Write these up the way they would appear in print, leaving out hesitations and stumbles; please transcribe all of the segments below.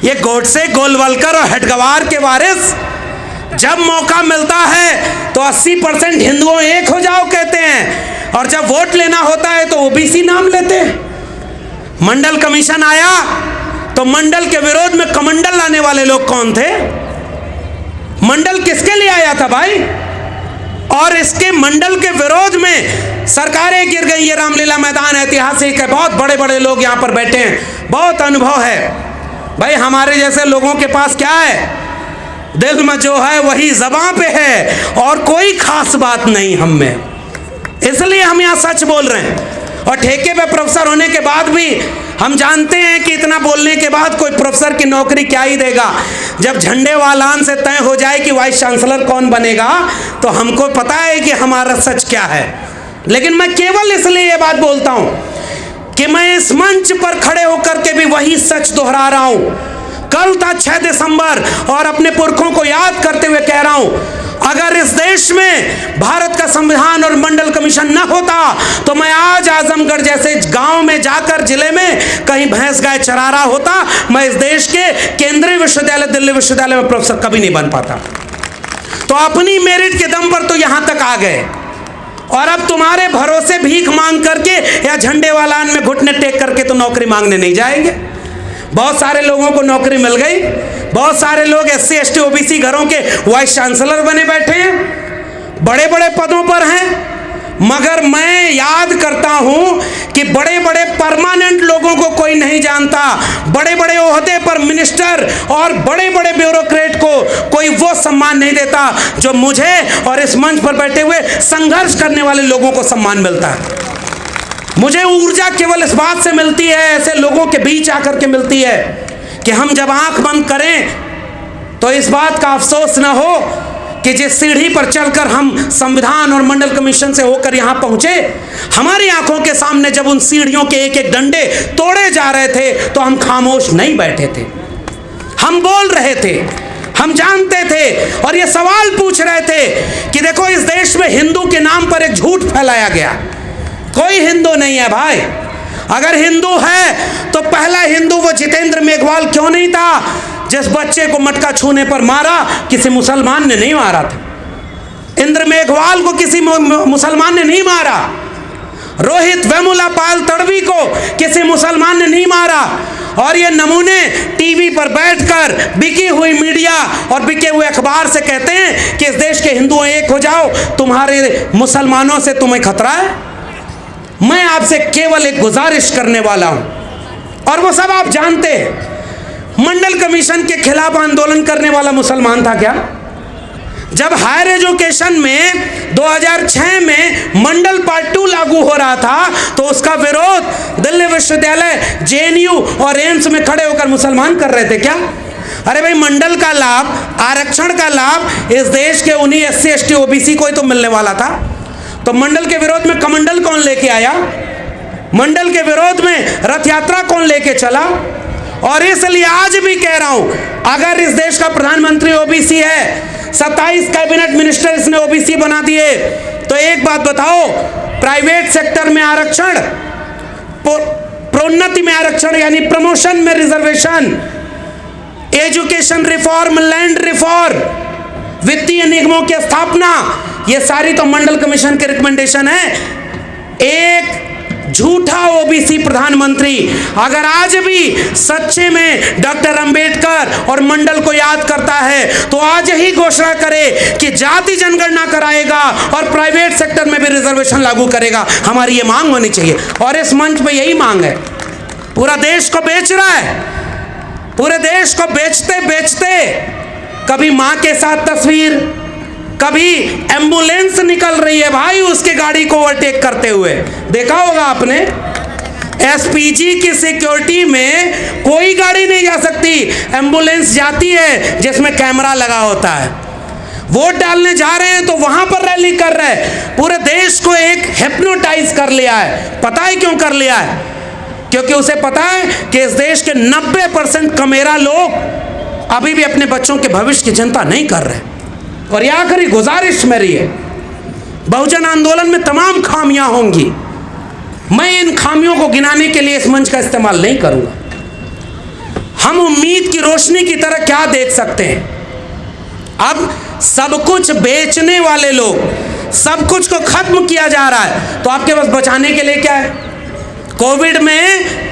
ये गोडसे, गोलवलकर और हेडगवार के वारिस जब मौका मिलता है तो 80% हिंदुओं एक हो जाओ कहते हैं, और जब वोट लेना होता है तो ओबीसी नाम लेते हैं। मंडल कमीशन आया तो मंडल के विरोध में कमंडल लाने वाले लोग कौन थे? मंडल किसके लिए आया था भाई? और इसके मंडल के विरोध में सरकारें गिर गई। ये रामलीला मैदान ऐतिहासिक है, बहुत बड़े बड़े लोग यहाँ पर बैठे हैं, बहुत अनुभव है भाई। हमारे जैसे लोगों के पास क्या है? दिल में जो है वही ज़बां पे है, और कोई खास बात नहीं हम में, इसलिए हम यहाँ सच बोल रहे हैं। और ठेके पे प्रोफेसर होने के बाद भी हम जानते हैं कि इतना बोलने के बाद कोई प्रोफेसर की नौकरी क्या ही देगा। जब झंडे वालान से तय हो जाए कि वाइस चांसलर कौन बनेगा तो हमको पता है कि हमारा सच क्या है। लेकिन मैं केवल इसलिए ये बात बोलता हूं कि मैं इस मंच पर खड़े होकर के भी वही सच दोहरा रहा हूं। कल था 6 दिसंबर और अपने पुरखों को याद करते हुए कह रहा हूं, अगर इस देश में भारत का संविधान और मंडल कमीशन न होता तो मैं आज आजमगढ़ जैसे गांव में जाकर जिले में कहीं भैंस गाय चरा रहा होता। मैं इस देश के केंद्रीय विश्वविद्यालय दिल्ली विश्वविद्यालय में प्रोफेसर कभी नहीं बन पाता। तो अपनी मेरिट के दम पर तो यहां तक आ गए, और अब तुम्हारे भरोसे भीख मांग करके या झंडे वालान में घुटने टेक करके तो नौकरी मांगने नहीं जाएंगे। बहुत सारे लोगों को नौकरी मिल गई, बहुत सारे लोग SC ST OBC घरों के वाइस चांसलर बने बैठे हैं, बड़े बड़े पदों पर हैं। मगर मैं याद करता हूं कि बड़े बड़े परमानेंट लोगों को कोई नहीं जानता, बड़े बड़े ओहदे पर मिनिस्टर और बड़े बड़े ब्यूरोक्रेट को कोई वो सम्मान नहीं देता जो मुझे और इस मंच पर बैठे हुए संघर्ष करने वाले लोगों को सम्मान मिलता है। मुझे ऊर्जा केवल इस बात से मिलती है, ऐसे लोगों के बीच आकर के मिलती है कि हम जब आंख बंद करें तो इस बात का अफसोस न हो कि जिस सीढ़ी पर चलकर हम संविधान और मंडल कमीशन से होकर यहां पहुंचे, हमारी आंखों के सामने जब उन सीढ़ियों के एक एक डंडे तोड़े जा रहे थे तो हम खामोश नहीं बैठे थे, हम बोल रहे थे, हम जानते थे और ये सवाल पूछ रहे थे कि देखो इस देश में हिंदू के नाम पर एक झूठ फैलाया गया। कोई हिंदू नहीं है भाई। अगर हिंदू है तो पहला हिंदू वो जितेंद्र मेघवाल क्यों नहीं था जिस बच्चे को मटका छूने पर मारा? किसी मुसलमान ने नहीं मारा था। इंद्र मेघवाल को किसी मुसलमान ने नहीं मारा। रोहित वेमुला पाल तड़वी को किसी मुसलमान ने नहीं मारा। और ये नमूने टीवी पर बैठकर बिकी हुई मीडिया और बिके हुए अखबार से कहते हैं कि इस देश के हिंदुओं एक हो जाओ, तुम्हारे मुसलमानों से तुम्हें खतरा है। मैं आपसे केवल एक गुजारिश करने वाला हूं, और वो सब आप जानते हैं। मंडल कमीशन के खिलाफ आंदोलन करने वाला मुसलमान था क्या? जब हायर एजुकेशन में 2006 में मंडल पार्ट 2 लागू हो रहा था तो उसका विरोध दिल्ली विश्वविद्यालय, JNU और एम्स में खड़े होकर मुसलमान कर रहे थे क्या? अरे भाई, मंडल का लाभ, आरक्षण का लाभ इस देश के उन्हीं SC ST OBC को ही तो मिलने वाला था। तो मंडल के विरोध में कमंडल कौन लेके आया? मंडल के विरोध में रथ यात्रा कौन लेके चला? और इसलिए आज भी कह रहा हूं, अगर इस देश का प्रधानमंत्री OBC है, 27 कैबिनेट मिनिस्टर इसने OBC बना दिए, तो एक बात बताओ, प्राइवेट सेक्टर में आरक्षण, प्रोन्नति में आरक्षण यानी प्रमोशन में reservation, education reform, land reform, वित्तीय निगमों की स्थापना, ये सारी तो मंडल कमीशन के रिकमेंडेशन है। एक झूठा OBC प्रधानमंत्री अगर आज भी सच्चे में डॉक्टर अंबेडकर और मंडल को याद करता है तो आज ही घोषणा करे कि जाति जनगणना कराएगा और प्राइवेट सेक्टर में भी रिजर्वेशन लागू करेगा। हमारी ये मांग होनी चाहिए, और इस मंच पे यही मांग है। पूरा देश को बेच रहा है, पूरे देश को बेचते बेचते कभी मां के साथ तस्वीर, कभी एम्बुलेंस निकल रही है भाई उसके गाड़ी को ओवरटेक करते हुए, देखा होगा आपने। SPG की सिक्योरिटी में कोई गाड़ी नहीं जा सकती, एम्बुलेंस जाती है जिसमें कैमरा लगा होता है। वोट डालने जा रहे हैं तो वहां पर रैली कर रहे हैं। पूरे देश को एक हिप्नोटाइज कर लिया है। पता है क्यों कर लिया है? क्योंकि उसे पता है कि इस देश के 90% कमेरा लोग अभी भी अपने बच्चों के भविष्य की चिंता नहीं कर रहे। और ये आखिरी गुजारिश मेरी है, बहुजन आंदोलन में तमाम खामियां होंगी, मैं इन खामियों को गिनाने के लिए इस मंच का इस्तेमाल नहीं करूंगा। हम उम्मीद की रोशनी की तरह क्या देख सकते हैं? अब सब कुछ बेचने वाले लोग, सब कुछ को खत्म किया जा रहा है, तो आपके पास बचाने के लिए क्या है? कोविड में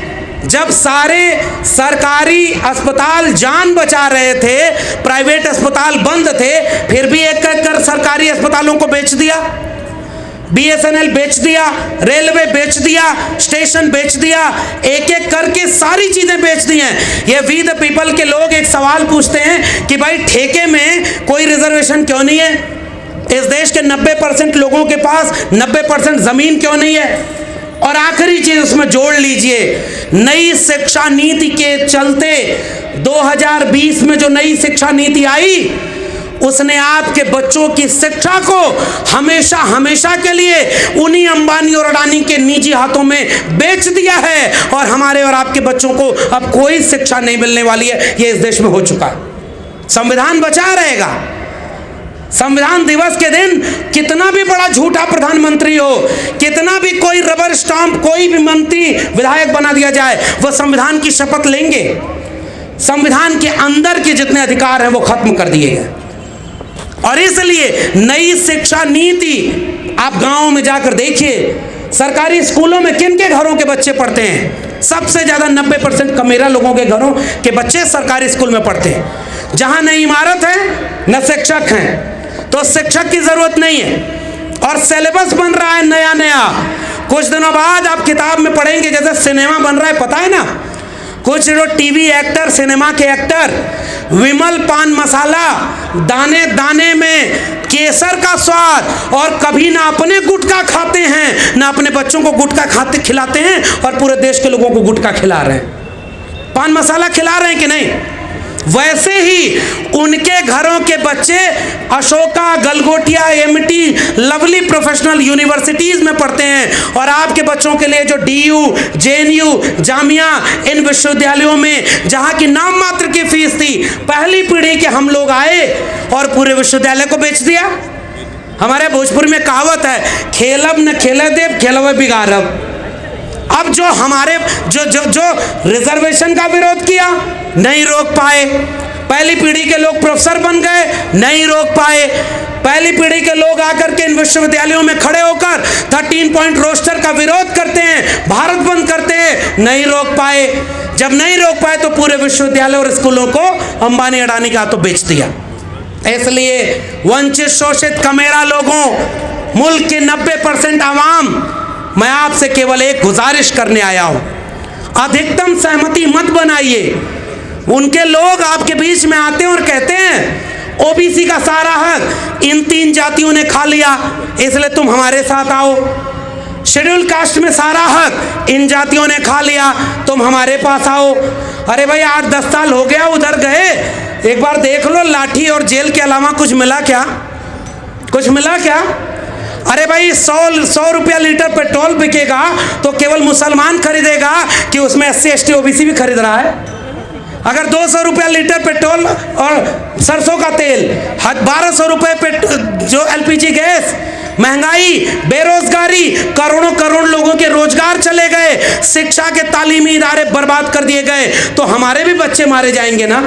जब सारे सरकारी अस्पताल जान बचा रहे थे, प्राइवेट अस्पताल बंद थे, फिर भी एक एक कर सरकारी अस्पतालों को बेच दिया। BSNL बेच दिया, रेलवे बेच दिया, स्टेशन बेच दिया, एक एक करके सारी चीजें बेच दी हैं। ये वी द पीपल के लोग एक सवाल पूछते हैं कि भाई ठेके में कोई रिजर्वेशन क्यों नहीं है? इस देश के 90% लोगों के पास 90% जमीन क्यों नहीं है? और आखिरी चीज उसमें जोड़ लीजिए, नई शिक्षा नीति के चलते 2020 में जो नई शिक्षा नीति आई, उसने आपके बच्चों की शिक्षा को हमेशा हमेशा के लिए उन्हीं अंबानी और अडानी के निजी हाथों में बेच दिया है, और हमारे और आपके बच्चों को अब कोई शिक्षा नहीं मिलने वाली है। ये इस देश में हो चुका है। संविधान बचा रहेगा। संविधान दिवस के दिन कितना भी बड़ा झूठा प्रधानमंत्री हो, कितना भी कोई रबर स्टाम्प कोई भी मंत्री विधायक बना दिया जाए, वो संविधान की शपथ लेंगे। संविधान के अंदर के जितने अधिकार हैं वो खत्म कर दिए गए। और इसलिए नई शिक्षा नीति, आप गांवों में जाकर देखिए, सरकारी स्कूलों में किन के घरों के बच्चे पढ़ते हैं? सबसे ज्यादा 90% कमेरा लोगों के घरों के बच्चे सरकारी स्कूल में पढ़ते हैं। जहां न इमारत है न शिक्षक हैं, तो शिक्षक की जरूरत नहीं है। और सिलेबस बन रहा है नया नया। कुछ दिनों बाद आप किताब में पढ़ेंगे, जैसे सिनेमा बन रहा है, पता है ना, कुछ जो टीवी एक्टर, सिनेमा के एक्टर, विमल पान मसाला, दाने दाने में केसर का स्वाद, और कभी ना अपने गुटखा खाते हैं ना अपने बच्चों को गुटखा खिलाते हैं, और पूरे देश के लोगों को गुटखा खिला रहे हैं, पान मसाला खिला रहे हैं कि नहीं? वैसे ही उनके घरों के बच्चे Ashoka, Galgotia, MIT, lovely professional universities में पढ़ते हैं। और आपके बच्चों के लिए जो DU, JNU, जामिया, इन विश्वविद्यालयों में जहां की नाम मात्र की फीस थी, पहली पीढ़ी के हम लोग आए और पूरे विश्वविद्यालय को बेच दिया। हमारे भोजपुर में कहावत है, खेलब न खेले देव, खेलवे बिगाड़ब। अब जो हमारे जो रिजर्वेशन का विरोध किया, नहीं रोक पाए। पहली पीढ़ी के लोग प्रोफेसर बन गए, नहीं रोक पाए। पहली पीढ़ी के लोग आकर के इन विश्वविद्यालयों में खड़े होकर 13 पॉइंट रोस्टर का विरोध करते हैं, भारत बंद करते हैं, नहीं रोक पाए। जब नहीं रोक पाए तो पूरे विश्वविद्यालय और स्कूलों को अंबानी अडानी के हाथों बेच दिया। इसलिए वंचित, शोषित, कमेरा लोगों, मुल्क के 90% आवाम, मैं आपसे केवल एक गुजारिश करने आया हूं, अधिकतम सहमति मत बनाइए। उनके लोग आपके बीच में आते हैं और कहते हैं OBC का सारा हक इन 3 जातियों ने खा लिया, इसलिए तुम हमारे साथ आओ। शेड्यूल कास्ट में सारा हक इन जातियों ने खा लिया, तुम हमारे पास आओ। अरे भाई 8-10 साल हो गया उधर गए, एक बार देख लो, लाठी और जेल के अलावा कुछ मिला क्या? कुछ मिला क्या? अरे भाई 100 रुपया लीटर पेट्रोल बिकेगा तो केवल मुसलमान खरीदेगा कि उसमें SC ST OBC भी खरीद रहा है? अगर 200 रुपया लीटर पेट्रोल और सरसों का तेल, 1200 रुपये जो LPG गैस, महंगाई, बेरोजगारी, करोड़ों करोड़ लोगों के रोजगार चले गए, शिक्षा के तालीमी इदारे बर्बाद कर दिए गए, तो हमारे भी बच्चे मारे जाएंगे ना।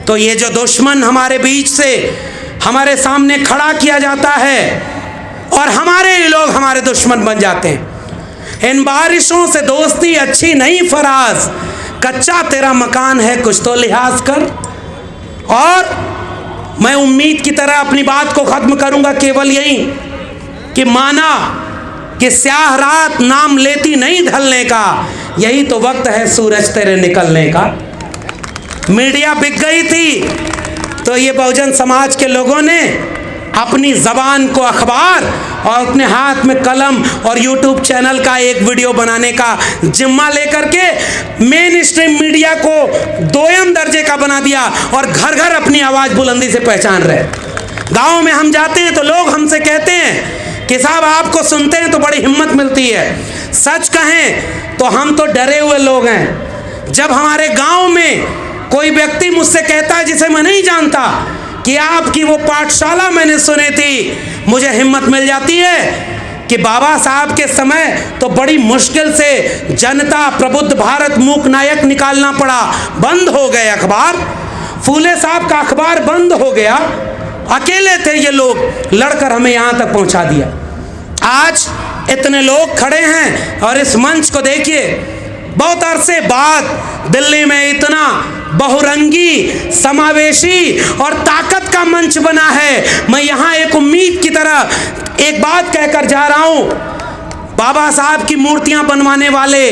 तो ये जो दुश्मन हमारे बीच से हमारे सामने खड़ा किया जाता है और हमारे ही लोग हमारे दुश्मन बन जाते हैं। इन बारिशों से दोस्ती अच्छी नहीं फराज, कच्चा तेरा मकान है कुछ तो लिहाज कर। और मैं उम्मीद की तरह अपनी बात को खत्म करूंगा केवल यही कि माना कि स्याह रात नाम लेती नहीं ढलने का, यही तो वक्त है सूरज तेरे निकलने का। मीडिया बिक गई थी तो ये बहुजन समाज के लोगों ने अपनी जबान को अखबार और अपने हाथ में कलम और YouTube चैनल का एक वीडियो बनाने का जिम्मा लेकर के मेन स्ट्रीम मीडिया को 2ym दर्जे का बना दिया और घर घर अपनी आवाज बुलंदी से पहचान रहे। गाँव में हम जाते हैं तो लोग हमसे कहते हैं कि साहब आपको सुनते हैं तो बड़ी हिम्मत मिलती है। सच कहें तो हम तो डरे हुए लोग हैं। जब हमारे गाँव में कोई व्यक्ति मुझसे कहता है जिसे मैं नहीं जानता कि आपकी वो पाठशाला मैंने सुनी थी, मुझे हिम्मत मिल जाती है कि बाबा साहब के समय तो बड़ी मुश्किल से जनता प्रबुद्ध भारत मूक नायक निकालना पड़ा, बंद हो गए अखबार। फूले साहब का अखबार बंद हो गया, अकेले थे ये लोग, लड़कर हमें यहाँ तक पहुँचा दिया। आज इतने लोग खड़े हैं और इस मंच को देखिए, बहुत अरसे बाद दिल्ली में इतना बहुरंगी, समावेशी और ताकत का मंच बना है। मैं यहाँ एक उम्मीद की तरह एक बात कहकर जा रहा हूँ, बाबा साहब की मूर्तियां बनवाने वाले,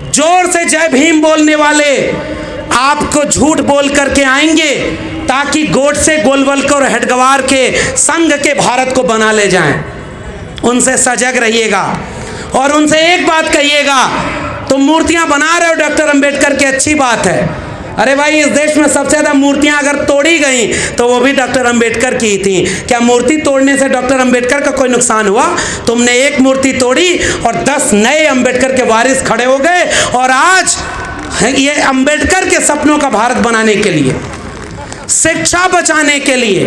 जोर से जय भीम बोलने वाले आपको झूठ बोल करके आएंगे ताकि गोडसे, गोलवलकर और हेडगवार के संघ के भारत को बना ले जाएं। उनसे सजग रहिएगा और उनसे एक बात कहिएगा, तुम मूर्तियां बना रहे हो डॉक्टर अंबेडकर की, अच्छी बात है। अरे भाई, इस देश में सबसे ज़्यादा मूर्तियां अगर तोड़ी गई तो वो भी डॉक्टर अंबेडकर की थी। क्या मूर्ति तोड़ने से डॉक्टर अंबेडकर का कोई नुकसान हुआ? तुमने एक मूर्ति तोड़ी और 10 नए अंबेडकर के वारिस खड़े हो गए, और आज ये अंबेडकर के सपनों का भारत बनाने के लिए, शिक्षा बचाने के लिए,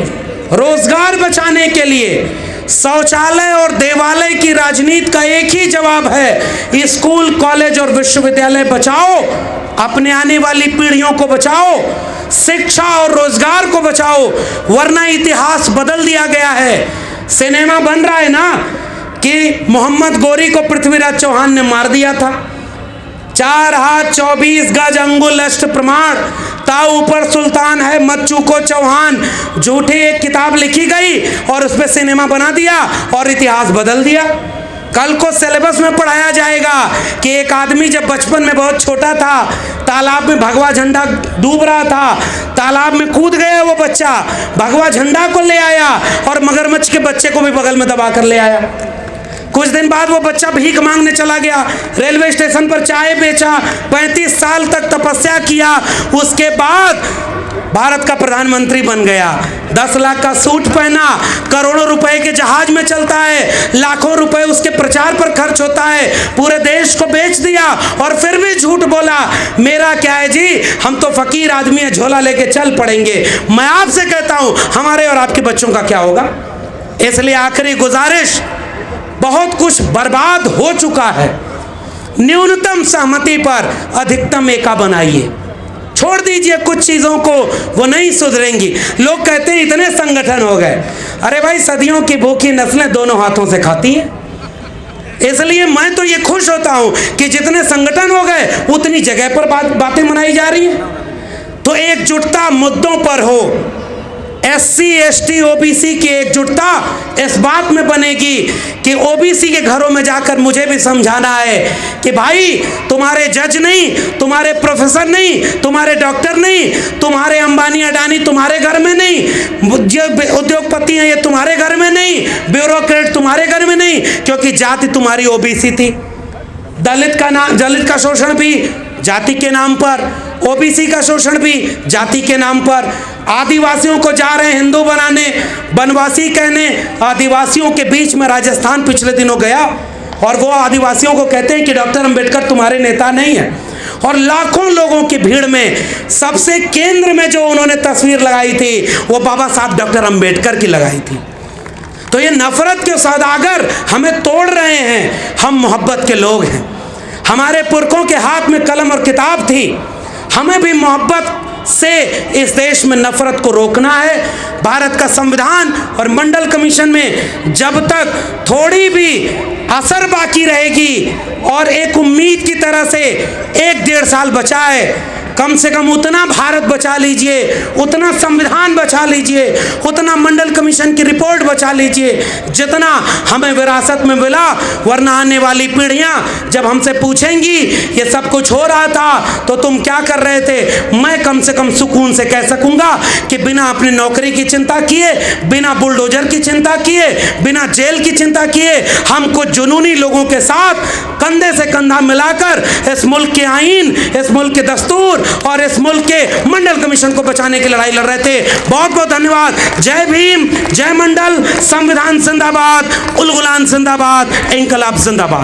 रोजगार बचाने के लिए, शौचालय और देवालय की राजनीति का एक ही जवाब है, स्कूल, कॉलेज और विश्वविद्यालय बचाओ, अपने आने वाली पीढ़ियों को बचाओ, शिक्षा और रोजगार को बचाओ, वरना इतिहास बदल दिया गया है। सिनेमा बन रहा है ना कि मोहम्मद गोरी को पृथ्वीराज चौहान ने मार दिया था, 4 हाथ 24 गज अंगुल अष्ट प्रमाण, ताऊ ऊपर सुल्तान है मत चूको चौहान, झूठी एक किताब लिखी गई और उस पर सिनेमा बना दिया और इतिहास बदल दिया। कल को सिलेबस में पढ़ाया जाएगा कि एक आदमी जब बचपन में बहुत छोटा था, तालाब में भगवा झंडा डूब रहा था, तालाब में कूद गया वो बच्चा, भगवा झंडा को ले आया और मगरमच्छ के बच्चे को भी बगल में दबा कर ले आया। कुछ दिन बाद वो बच्चा भीख मांगने चला गया, रेलवे स्टेशन पर चाय बेचा, 35 साल तक तपस्या किया, उसके बाद भारत का प्रधानमंत्री बन गया। 10 लाख का सूट पहना, करोड़ों रुपए के जहाज में चलता है, लाखों रुपए उसके प्रचार पर खर्च होता है, पूरे देश को बेच दिया और फिर भी झूठ बोला, मेरा क्या है जी, हम तो फकीर आदमी है, झोला लेके चल पड़ेंगे। मैं आपसे कहता हूं, हमारे और आपके बच्चों का क्या होगा? इसलिए आखिरी गुजारिश, बहुत कुछ बर्बाद हो चुका है, न्यूनतम सहमति पर अधिकतम एका बनाइए, छोड़ दीजिए कुछ चीजों को, वो नहीं सुधरेंगी। लोग कहते हैं इतने संगठन हो गए, अरे भाई, सदियों की भूखी नस्लें दोनों हाथों से खाती हैं। इसलिए मैं तो ये खुश होता हूं कि जितने संगठन हो गए उतनी जगह पर बातें मनाई जा रही हैं। तो एकजुटता मुद्दों पर हो, SC ST OBC की एकजुटता इस बात में बनेगी कि OBC के घरों में जाकर मुझे भी समझाना है कि भाई, तुम्हारे जज नहीं, तुम्हारे प्रोफेसर नहीं, तुम्हारे डॉक्टर नहीं, तुम्हारे अंबानी अडानी तुम्हारे घर में नहीं, जो उद्योगपति हैं ये तुम्हारे घर में नहीं, ब्यूरोक्रेट तुम्हारे घर में नहीं, क्योंकि जाति तुम्हारी OBC थी। दलित का शोषण भी जाति के नाम पर, OBC का शोषण भी जाति के नाम पर, आदिवासियों को जा रहे हैं हिंदू बनाने, बनवासी कहने। आदिवासियों के बीच में राजस्थान पिछले दिनों गया और वो आदिवासियों को कहते हैं कि डॉक्टर अंबेडकर तुम्हारे नेता नहीं है, और लाखों लोगों की भीड़ में सबसे केंद्र में जो उन्होंने तस्वीर लगाई थी वो बाबा साहब डॉक्टर अंबेडकर की लगाई थी। तो ये नफरत के सौदागर हमें तोड़ रहे हैं। हम मोहब्बत के लोग हैं, हमारे पुरखों के हाथ में कलम और किताब थी, हमें भी मोहब्बत से इस देश में नफरत को रोकना है। भारत का संविधान और मंडल कमीशन में जब तक थोड़ी भी असर बाकी रहेगी और एक उम्मीद की तरह से 1-1.5 साल बचा है, कम से कम उतना भारत बचा लीजिए, उतना संविधान बचा लीजिए, उतना मंडल कमीशन की रिपोर्ट बचा लीजिए जितना हमें विरासत में मिला। वरना आने वाली पीढ़ियां जब हमसे पूछेंगी ये सब कुछ हो रहा था तो तुम क्या कर रहे थे, मैं कम से कम सुकून से कह सकूंगा कि बिना अपनी नौकरी की चिंता किए, बिना बुलडोजर की चिंता किए, बिना जेल की चिंता किए, हम कुछ जुनूनी लोगों के साथ कंधे से कंधा मिलाकर इस मुल्क के आईन, इस मुल्क के दस्तूर और इस मुल्क के मंडल कमीशन को बचाने की लड़ाई लड़ रहे थे। बहुत बहुत धन्यवाद। जय भीम, जय मंडल, संविधान जिंदाबाद, उल गुलान जिंदाबाद, इंकलाब जिंदाबाद।